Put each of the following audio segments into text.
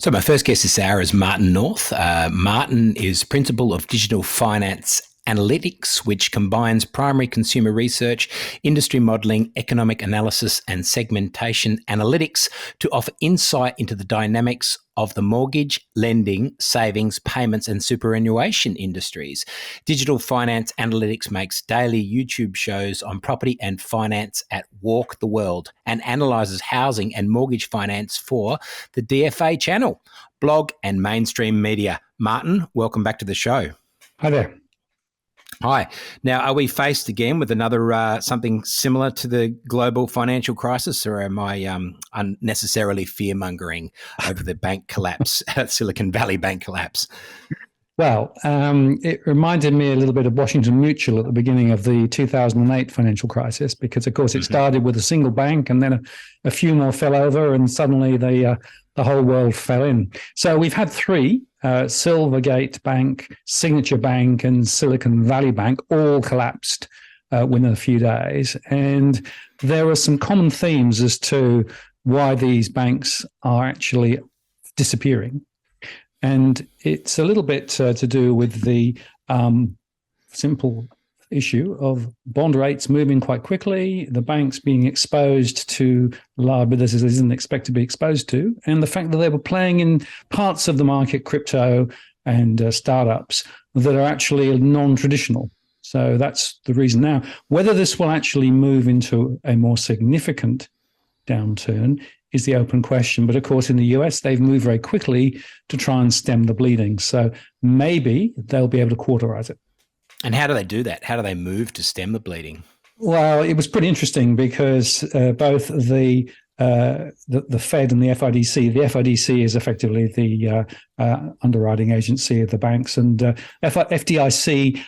So my first guest this hour is Martin North. Martin is Principal of Digital Finance Analytics, which combines primary consumer research, industry modelling, economic analysis and segmentation analytics to offer insight into the dynamics of the mortgage, lending, savings, payments and superannuation industries. Digital Finance Analytics makes daily YouTube shows on property and finance at Walk the World and analyses housing and mortgage finance for the DFA channel, blog and mainstream media. Martin, welcome back to the show. Hi there. Hi. Now, are we faced again with another something similar to the global financial crisis, or am I unnecessarily fear-mongering over the bank collapse, Silicon Valley bank collapse? Well, it reminded me a little bit of Washington Mutual at the beginning of the 2008 financial crisis, because, of course, it started with a single bank and then a few more fell over and suddenly the whole world fell in. So we've had three, Silvergate Bank, Signature Bank and Silicon Valley Bank, all collapsed within a few days. And there are some common themes as to why these banks are actually disappearing. And it's a little bit to do with the simple issue of bond rates moving quite quickly, the banks being exposed to liabilities they didn't expect to be exposed to, and the fact that they were playing in parts of the market, crypto and startups, that are actually non-traditional. So that's the reason. Now, whether this will actually move into a more significant downturn is the open question. But of course, in the US, they've moved very quickly to try and stem the bleeding. So maybe they'll be able to cauterize it. And how do they do that? How do they move to stem the bleeding? Well, it was pretty interesting because both the Fed and the FIDC is effectively the underwriting agency of the banks, and FDIC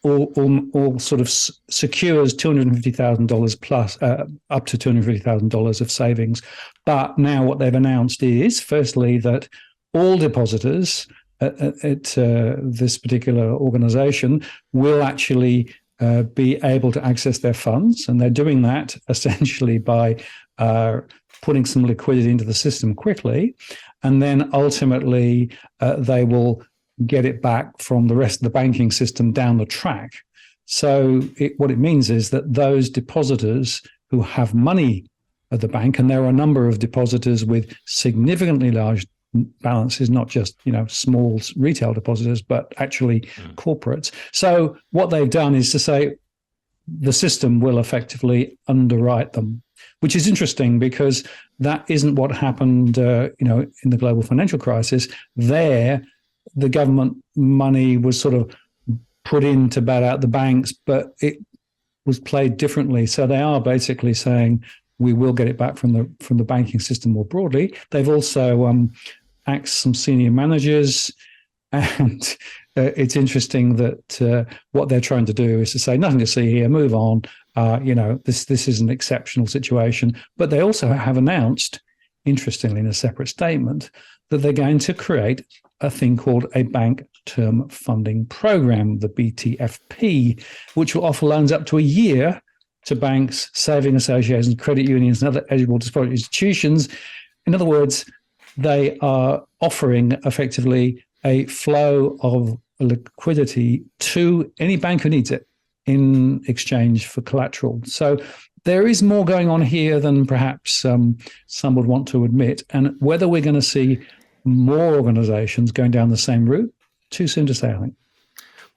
all sort of secures $250,000 plus up to $250,000 of savings. But now what they've announced is, firstly, that all depositors at this particular organization will actually be able to access their funds. And they're doing that essentially by putting some liquidity into the system quickly. And then ultimately they will get it back from the rest of the banking system down the track. So what it means is that those depositors who have money at the bank, and there are a number of depositors with significantly large balances, not just small retail depositors, but actually corporates. So what they've done is to say the system will effectively underwrite them, which is interesting because that isn't what happened in the global financial crisis. There, the government money was sort of put in to bail out the banks, but it was played differently. So they are basically saying we will get it back from the banking system more broadly. They've also axed some senior managers, and it's interesting that what they're trying to do is to say nothing to see here, move on. This is an exceptional situation. But they also have announced, interestingly, in a separate statement, that they're going to create a thing called a Bank Term Funding Program, the BTFP, which will offer loans up to a year to banks, saving associations, credit unions, and other eligible deposit institutions. In other words, they are offering effectively a flow of liquidity to any bank who needs it in exchange for collateral. So there is more going on here than perhaps some would want to admit. And whether we're going to see more organizations going down the same route, too soon to say, I think.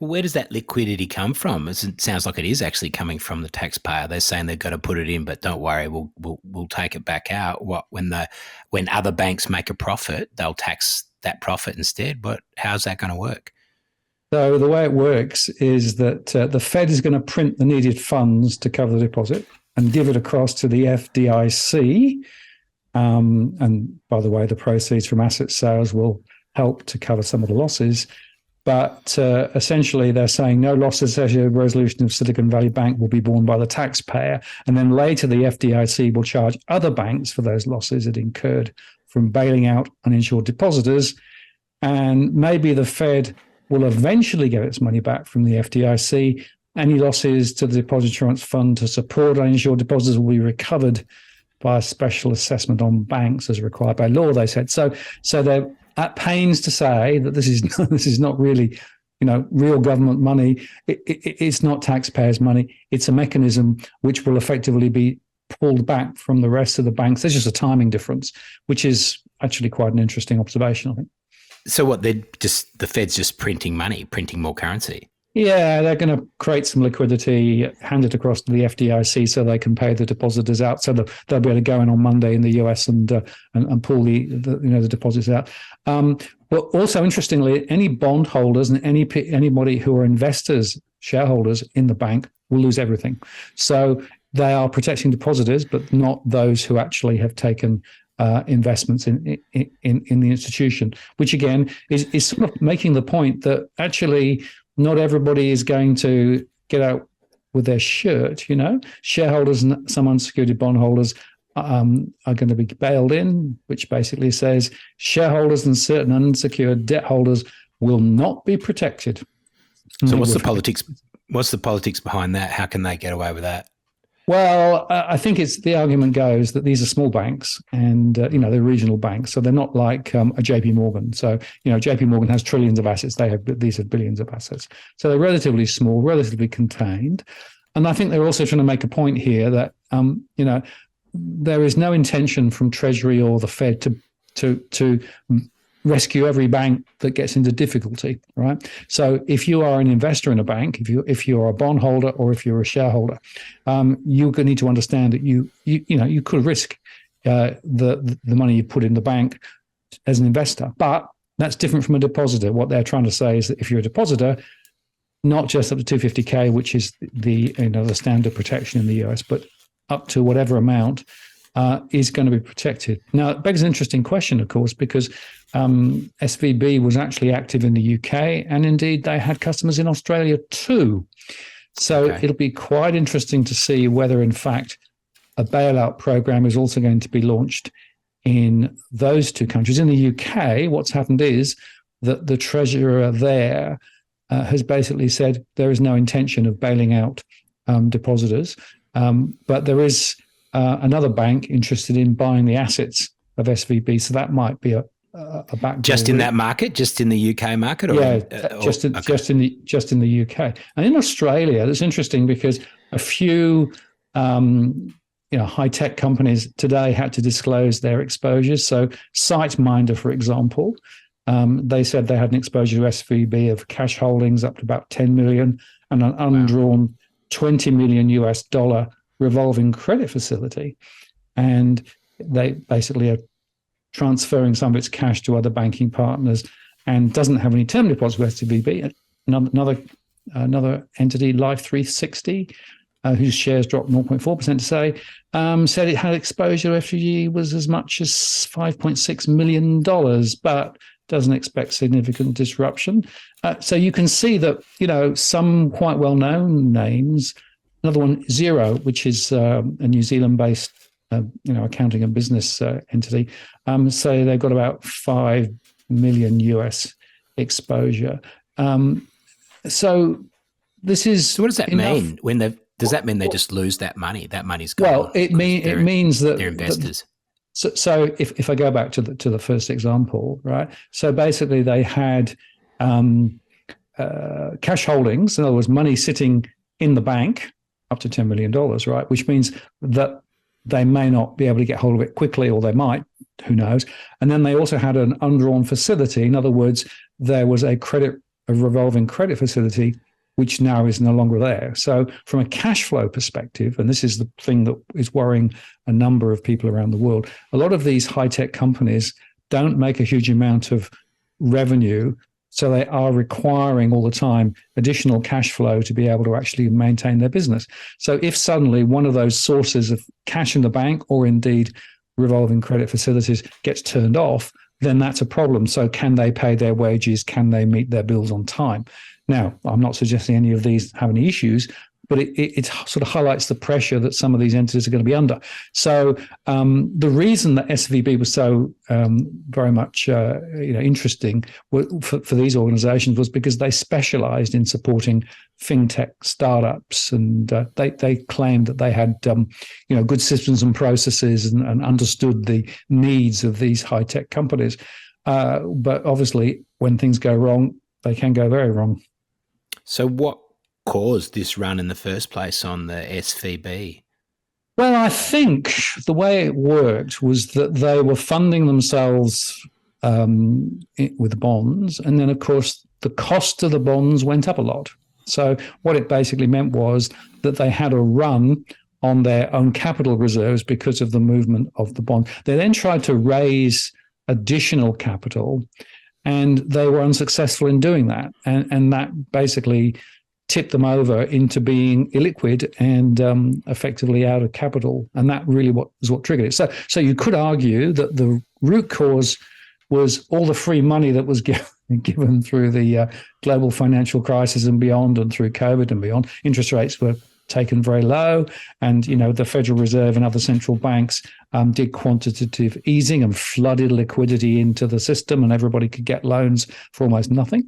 Well, where does that liquidity come from? It sounds like it is actually coming from the taxpayer. They're saying they've got to put it in, but don't worry, we'll take it back out. When other banks make a profit, they'll tax that profit instead. But how's that going to work? So the way it works is that the Fed is going to print the needed funds to cover the deposit and give it across to the FDIC. And by the way, the proceeds from asset sales will help to cover some of the losses. But essentially, they're saying no losses associated with resolution of Silicon Valley Bank will be borne by the taxpayer. And then later, the FDIC will charge other banks for those losses it incurred from bailing out uninsured depositors. And maybe the Fed will eventually get its money back from the FDIC. Any losses to the Deposit Insurance Fund to support uninsured depositors will be recovered by a special assessment on banks as required by law, they said. So they're at pains to say that this is not really, real government money. It's not taxpayers' money. It's a mechanism which will effectively be pulled back from the rest of the banks. There's just a timing difference, which is actually quite an interesting observation, I think. So what, the Fed's just printing money, printing more currency? Yeah, they're going to create some liquidity, hand it across to the FDIC so they can pay the depositors out. So they'll be able to go in on Monday in the US and pull the deposits out. But also, interestingly, any bondholders and anybody who are investors, shareholders in the bank will lose everything. So they are protecting depositors, but not those who actually have taken investments in the institution, which again is sort of making the point that actually not everybody is going to get out with their shirt. Shareholders and some unsecured bondholders are going to be bailed in, which basically says shareholders and certain unsecured debt holders will not be protected. So what's the politics? What's the politics behind that? How can they get away with that? Well, I think the argument goes that these are small banks and, they're regional banks. So they're not like a JP Morgan. So, JP Morgan has trillions of assets. These have billions of assets. So they're relatively small, relatively contained. And I think they're also trying to make a point here that, there is no intention from Treasury or the Fed to rescue every bank that gets into difficulty, right? So if you are an investor in a bank, if you're a bondholder or if you're a shareholder, you're going to need to understand that you could risk the money you put in the bank as an investor, but that's different from a depositor. What they're trying to say is that if you're a depositor, not just up to $250K, which is the standard protection in the US, but up to whatever amount is going to be protected. Now, it begs an interesting question, of course, because SVB was actually active in the UK, and indeed they had customers in Australia too. So It'll be quite interesting to see whether, in fact, a bailout program is also going to be launched in those two countries. In the UK, what's happened is that the treasurer there has basically said there is no intention of bailing out depositors, but there is another bank interested in buying the assets of SVB, so that might be a backdoor. Just in that market, just in the UK market, just in the UK. And in Australia, that's interesting because a few high tech companies today had to disclose their exposures. So SiteMinder, for example, they said they had an exposure to SVB of cash holdings up to about 10 million and an undrawn $20 million US revolving credit facility, and they basically are transferring some of its cash to other banking partners and doesn't have any term deposits with SVB. Another entity, Life 360, whose shares dropped 0.4% today, said it had exposure to FG was as much as $5.6 million, but doesn't expect significant disruption. So you can see that, some quite well-known names. Another one, Xero, which is a New Zealand-based, accounting and business entity, say they've got about 5 million US exposure. So this is. So what does that mean when they? Does that mean they just lose that money? That money's gone. Well, it means that they're investors. So if I go back to the first example, right? So basically, they had cash holdings, in other words, money sitting in the bank up to $10 million, right? Which means that they may not be able to get hold of it quickly, or they might, who knows? And then they also had an undrawn facility. In other words, there was a revolving credit facility, which now is no longer there. So from a cash flow perspective, and this is the thing that is worrying a number of people around the world, a lot of these high-tech companies don't make a huge amount of revenue, so they are requiring all the time additional cash flow to be able to actually maintain their business. So if suddenly one of those sources of cash in the bank, or indeed revolving credit facilities, gets turned off, then that's a problem. So can they pay their wages? Can they meet their bills on time? Now, I'm not suggesting any of these have any issues, but it sort of highlights the pressure that some of these entities are going to be under. So the reason that SVB was so very much interesting for these organizations was because they specialized in supporting fintech startups, and they claimed that they had good systems and processes and understood the needs of these high-tech companies. But obviously, when things go wrong, they can go very wrong. So what caused this run in the first place on the SVB? Well, I think the way it worked was that they were funding themselves with bonds. And then, of course, the cost of the bonds went up a lot. So what it basically meant was that they had a run on their own capital reserves because of the movement of the bond. They then tried to raise additional capital, and they were unsuccessful in doing that. And that basically tipped them over into being illiquid and effectively out of capital. And that really was what triggered it. So you could argue that the root cause was all the free money that was given through the global financial crisis and beyond, and through COVID and beyond. Interest rates were taken very low, and the Federal Reserve and other central banks did quantitative easing and flooded liquidity into the system, and everybody could get loans for almost nothing.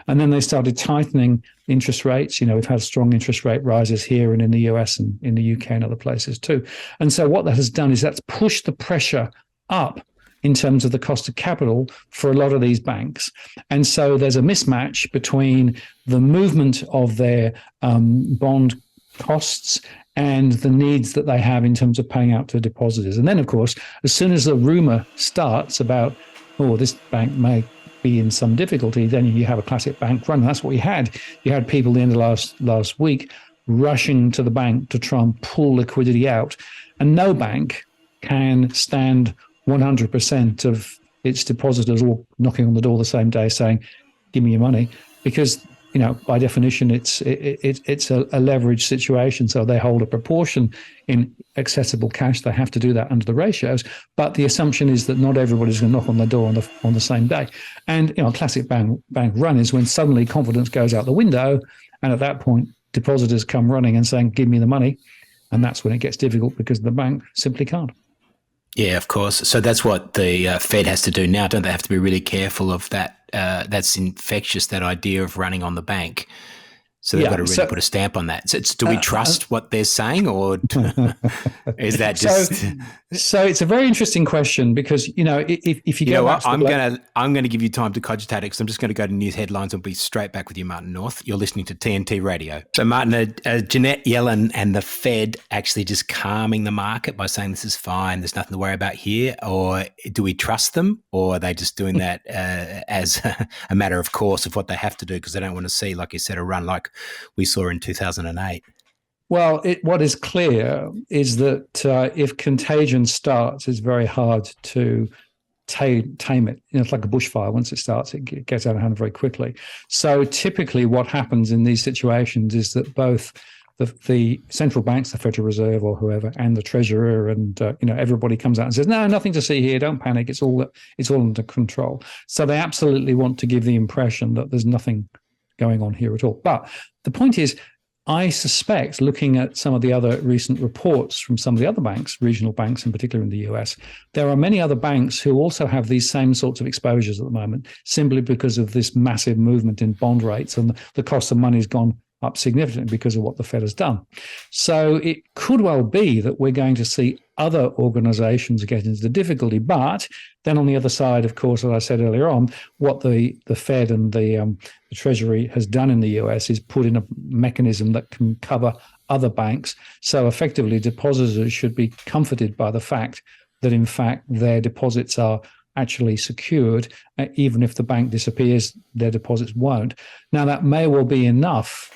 And then they started tightening interest rates. We've had strong interest rate rises here and in the US and in the UK and other places too. And so what that has done is that's pushed the pressure up in terms of the cost of capital for a lot of these banks. And so there's a mismatch between the movement of their bond costs and the needs that they have in terms of paying out to depositors. And then, of course, as soon as the rumor starts about, this bank may be in some difficulty, then you have a classic bank run. That's what we had. You had people at the end of last week rushing to the bank to try and pull liquidity out. And no bank can stand 100% of its depositors all knocking on the door the same day saying, give me your money, because by definition, it's a leveraged situation. So they hold a proportion in accessible cash. They have to do that under the ratios. But the assumption is that not everybody's going to knock on the door on the same day. And a classic bank run is when suddenly confidence goes out the window, and at that point, depositors come running and saying, "Give me the money," and that's when it gets difficult because the bank simply can't. Yeah, of course. So that's what the Fed has to do now. Don't they have to be really careful of that? That's infectious, that idea of running on the bank. So they've got to really put a stamp on that. So do we trust what they're saying, or is that just? So it's a very interesting question because if you go what, I'm going to give you time to cogitate it, because I'm just going to go to news headlines and be straight back with you, Martin North. You're listening to TNT Radio. So Martin, Janet Yellen and the Fed actually just calming the market by saying this is fine, there's nothing to worry about here, or do we trust them, or are they just doing that as a matter of course of what they have to do because they don't want to see, like you said, a run like we saw in 2008? Well, what is clear is that if Contagion starts, it's very hard to tame it. It's like a bushfire. Once it starts, it gets out of hand very quickly. So typically what happens in these situations is that both the central banks, the Federal Reserve or whoever, and the Treasurer and everybody comes out and says, no, nothing to see here, don't panic, it's all under control. So they absolutely want to give the impression that there's nothing going on here at all. But the point is, I suspect, looking at some of the other recent reports from some of the other banks, regional banks in particular in the US, there are many other banks who also have these same sorts of exposures at the moment, simply because of this massive movement in bond rates, and the cost of money has gone up significantly because of what the Fed has done. So it could well be that we're going to see other organizations get into difficulty. But then on the other side, of course, as I said earlier on, what the Fed and the Treasury has done in the US is put in a mechanism that can cover other banks. So effectively, depositors should be comforted by the fact that, in fact, their deposits are actually secured. Even if the bank disappears, their deposits won't. Now, that may well be enough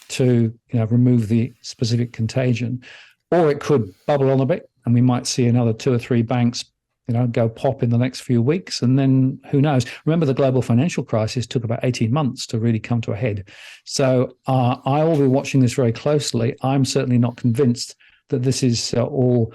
to remove the specific contagion, or it could bubble on a bit, and we might see another 2 or 3 banks go pop in the next few weeks, and then who knows? Remember, the global financial crisis took about 18 months to really come to a head. So I will be watching this very closely. I'm certainly not convinced that this is all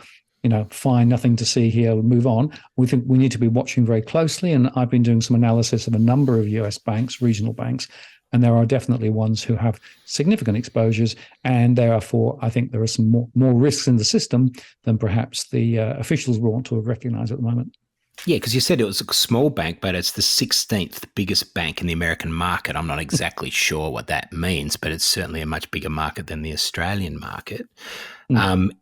fine, nothing to see here, we'll move on. We think we need to be watching very closely, and I've been doing some analysis of a number of US banks, regional banks, and there are definitely ones who have significant exposures, and therefore I think there are some more risks in the system than perhaps the officials want to recognise at the moment. Yeah, because you said it was a small bank, but it's the 16th biggest bank in the American market. I'm not exactly sure what that means, but it's certainly a much bigger market than the Australian market.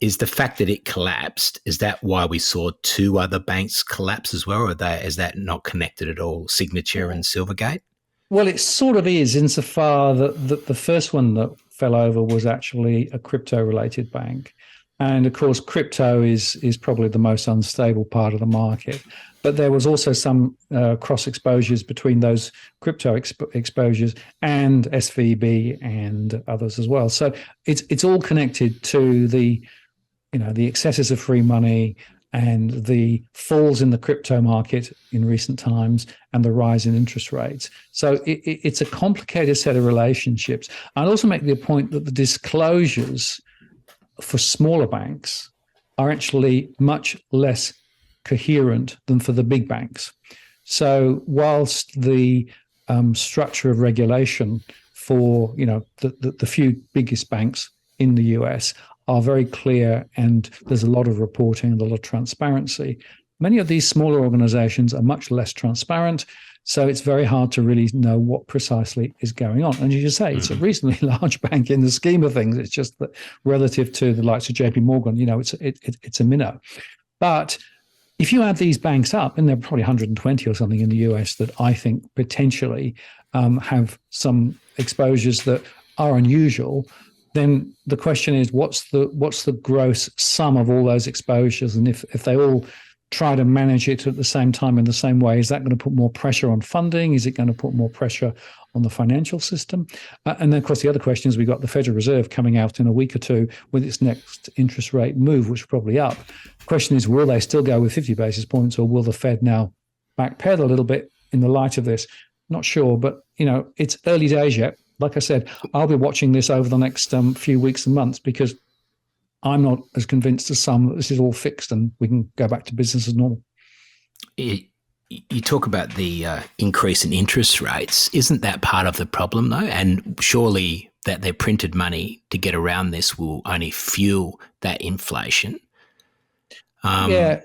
Is the fact that it collapsed, is that why we saw two other banks collapse as well, or is that not connected at all, Signature and Silvergate? Well, it sort of is insofar that the first one that fell over was actually a crypto-related bank. And of course, crypto is probably the most unstable part of the market. But there was also some cross exposures between those crypto exposures and SVB and others as well. So it's all connected to the excesses of free money and the falls in the crypto market in recent times and the rise in interest rates. So it's a complicated set of relationships. I'd also make the point that the disclosures for smaller banks are actually much less coherent than for the big banks. So whilst the structure of regulation for the few biggest banks in the US are very clear and there's a lot of reporting and a lot of transparency, many of these smaller organizations are much less transparent. So it's very hard to really know what precisely is going on. And as you say, it's a reasonably large bank in the scheme of things. It's just that relative to the likes of JP Morgan, it's a minnow. But if you add these banks up, and there are probably 120 or something in the US that I think potentially have some exposures that are unusual, then the question is, what's the gross sum of all those exposures? And if they all try to manage it at the same time in the same way, is that going to put more pressure on funding? Is it going to put more pressure on the financial system? And then, of course, the other question is we've got the Federal Reserve coming out in a week or two with its next interest rate move, which is probably up. The question is, will they still go with 50 basis points, or will the Fed now backpedal a little bit in the light of this? Not sure, but, it's early days yet. Like I said, I'll be watching this over the next few weeks and months because I'm not as convinced as some that this is all fixed and we can go back to business as normal. You talk about the increase in interest rates. Isn't that part of the problem, though? And surely that their printed money to get around this will only fuel that inflation. And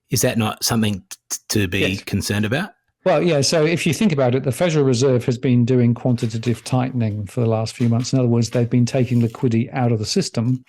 is that not something to be concerned about? Well, yeah. So if you think about it, the Federal Reserve has been doing quantitative tightening for the last few months. In other words, they've been taking liquidity out of the system.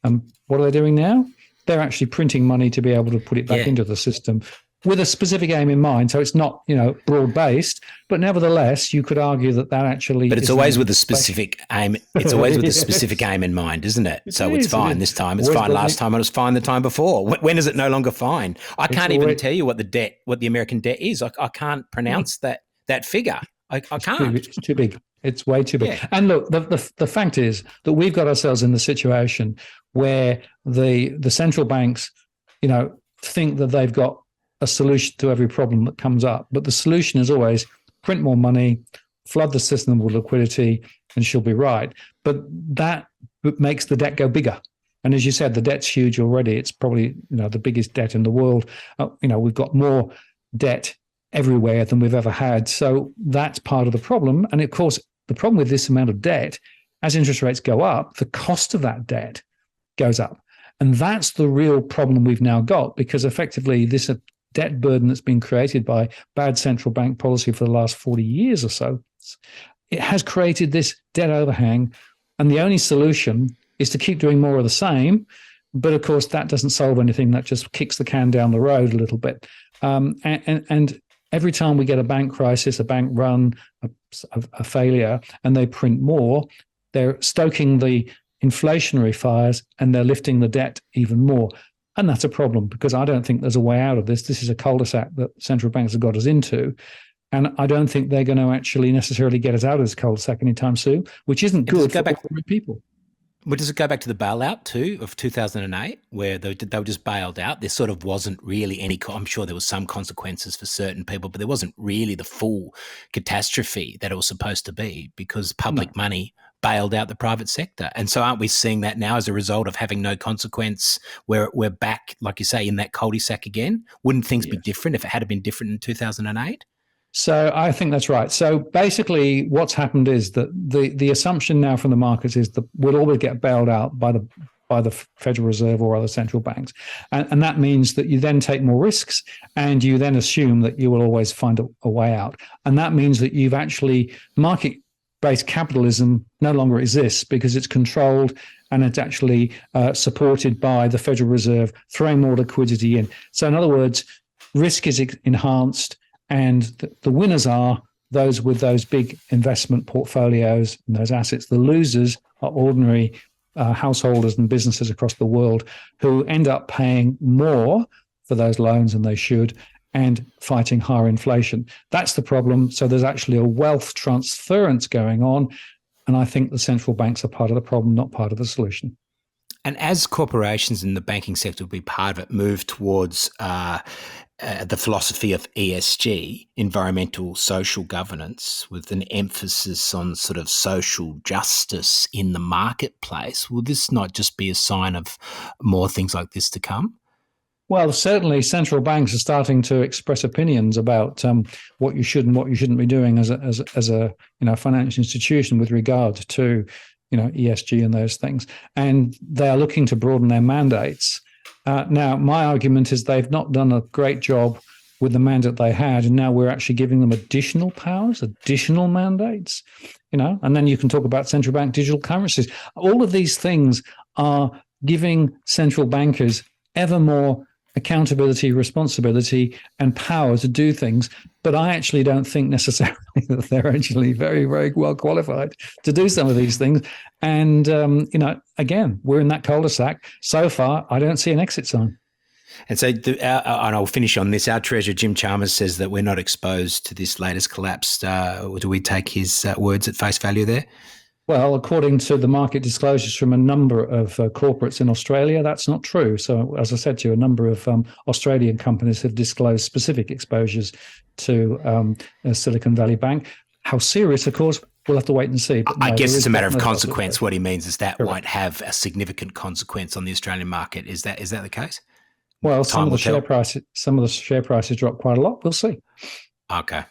What are they doing now? They're actually printing money to be able to put it back into the system with a specific aim in mind. So it's not, broad-based, but nevertheless, you could argue that actually. But it's always with a specific aim. It's always with a specific aim in mind, isn't it? So it's fine this time. It's fine last time. It was fine the time before. When is it no longer fine? I can't even tell you what the American debt is. I can't pronounce that figure. I can't. It's too big. It's way too big. Yeah. And look, the fact is that we've got ourselves in the situation where the central banks, think that they've got a solution to every problem that comes up. But the solution is always print more money, flood the system with liquidity, and she'll be right. But that makes the debt go bigger. And as you said, the debt's huge already. It's probably the biggest debt in the world. We've got more debt everywhere than we've ever had. So that's part of the problem. And of course, the problem with this amount of debt, as interest rates go up, the cost of that debt goes up. And that's the real problem we've now got, because effectively this debt burden that's been created by bad central bank policy for the last 40 years or so, it has created this debt overhang. And the only solution is to keep doing more of the same. But of course, that doesn't solve anything. That just kicks the can down the road a little bit. And every time we get a bank crisis, a bank run, a failure, and they print more, they're stoking the inflationary fires and they're lifting the debt even more. And that's a problem, because I don't think there's a way out of this. This is a cul-de-sac that central banks have got us into. And I don't think they're going to actually necessarily get us out of this cul-de-sac anytime soon, which isn't good for ordinary people. Well, does it go back to the bailout too of 2008, where they were just bailed out? There sort of wasn't really any. I'm sure there was some consequences for certain people, but there wasn't really the full catastrophe that it was supposed to be, because public money bailed out the private sector. And so aren't we seeing that now as a result of having no consequence, where we're back, like you say, in that cul-de-sac again? Wouldn't things be different if it had been different in 2008? So I think that's right. So basically, what's happened is that the assumption now from the markets is that we'll always get bailed out by the Federal Reserve or other central banks, and that means that you then take more risks, and you then assume that you will always find a way out, and that means that you've actually market-based capitalism no longer exists because it's controlled and it's actually supported by the Federal Reserve throwing more liquidity in. So in other words, risk is enhanced. And the winners are those with those big investment portfolios and those assets. The losers are ordinary householders and businesses across the world who end up paying more for those loans than they should and fighting higher inflation. That's the problem. So there's actually a wealth transference going on. And I think the central banks are part of the problem, not part of the solution. And as corporations in the banking sector will be part of it, move towards the philosophy of ESG, environmental social governance, with an emphasis on sort of social justice in the marketplace, will this not just be a sign of more things like this to come? Well, certainly central banks are starting to express opinions about what you should and what you shouldn't be doing as a financial institution with regard to ESG and those things. And they are looking to broaden their mandates. Now, my argument is they've not done a great job with the mandate they had, and now we're actually giving them additional powers, additional mandates, and then you can talk about central bank digital currencies. All of these things are giving central bankers ever more accountability, responsibility, and power to do things. But I actually don't think necessarily that they're actually very, very well qualified to do some of these things. And, again, we're in that cul-de-sac. So far, I don't see an exit sign. And so, and I'll finish on this. Our treasurer, Jim Chalmers, says that we're not exposed to this latest collapse. Do we take his words at face value there? Well, according to the market disclosures from a number of corporates in Australia, that's not true. So, as I said to you, a number of Australian companies have disclosed specific exposures to Silicon Valley Bank. How serious, of course, we'll have to wait and see. But I guess it's a matter of consequence. What he means is that won't have a significant consequence on the Australian market. Is that the case? Well, some of the share prices dropped quite a lot. We'll see. Okay.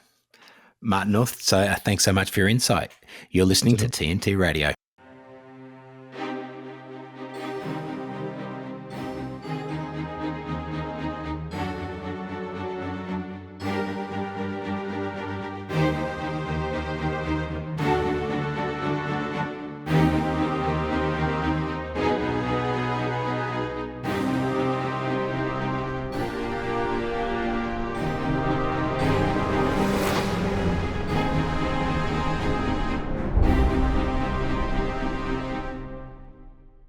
Martin North, so thanks so much for your insight. You're listening to TNT Radio.